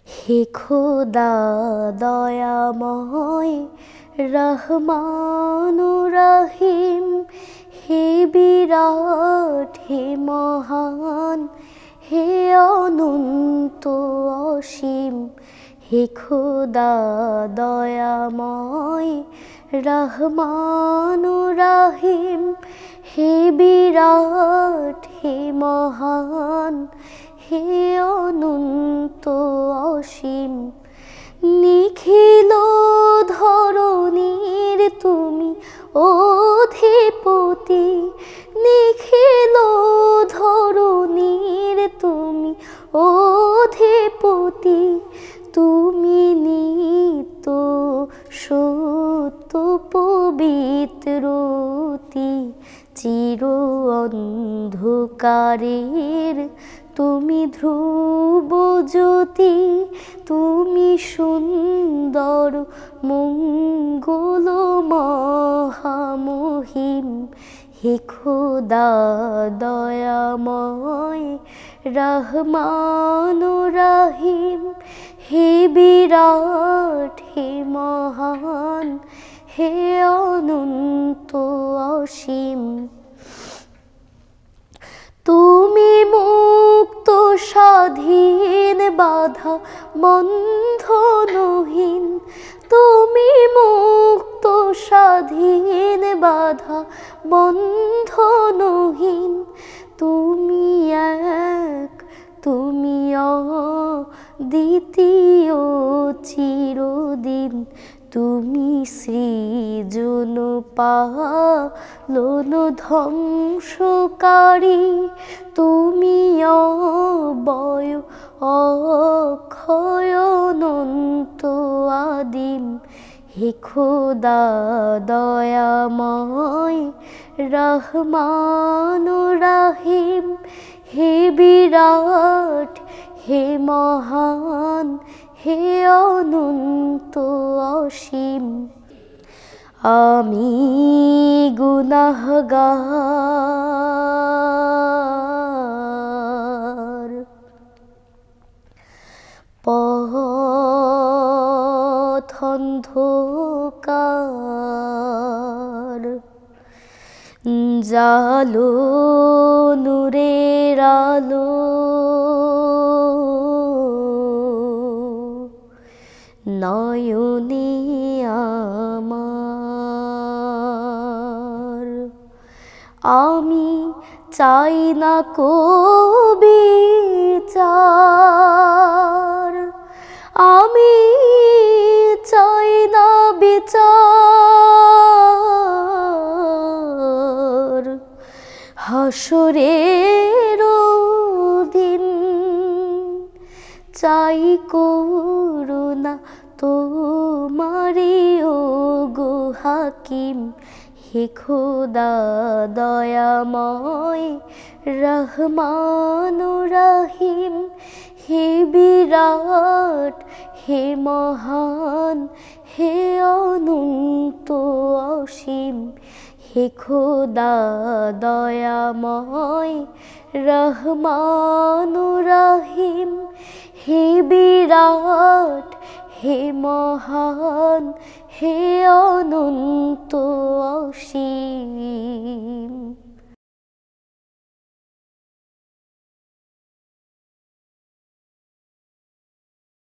হে খোদা দয়াময় রহমান রহিম, হে বিরাট হে মহান হে অনন্ত অসীম। হে খোদা দয়াময় রহমান রহিম, হে বিরাট হে মহান হে অনন্ত অসীম। নিখিল ধরণীর তুমি অধিপতি, নিখিল ধরণীর তুমি অধিপতি। তুমি নিত্য সত্য পবিত্রতি, চির অন্ধকারের তুমি ধ্রুব জ্যোতি। তুমি সুন্দর মঙ্গল মহামহিম। হে খোদা দয়াময় রহমান রহিম, হে বিরাট হে মহান হে অনন্ত অসীম। তুমি মুক্ত স্বাধীন বাধা বন্ধনহীন, তুমি মুক্ত স্বাধীন বাধা বন্ধনহীন। তুমি এক, তুমি অদ্বিতীয় চিরদিন। তুমি সৃজন পালন ধ্বংসকারী, তুমি অব্যয় অক্ষয় অনন্ত আদিম। হে খোদা দয়াময় রহমান রহিম, হে বিরাট হে মহান হে অনন্ত অসীম। আমি গুনাহগার, পথ অন্ধকার, জালো নূরের আলো নয়নে আমার। আমি চাই না কবিচার, আমি চাই না বিচার। হাসরের দিন চাই করুণা তোমারি ওগো হাকিম। হে খোদা দয়াময় রহমান রহিম, হে বিরাট হে মহান হে অনন্ত অসীম। হে খোদা দয়াময় রহমান রহিম, হে বিরাট হে মহান হে অনন্ত অসীম।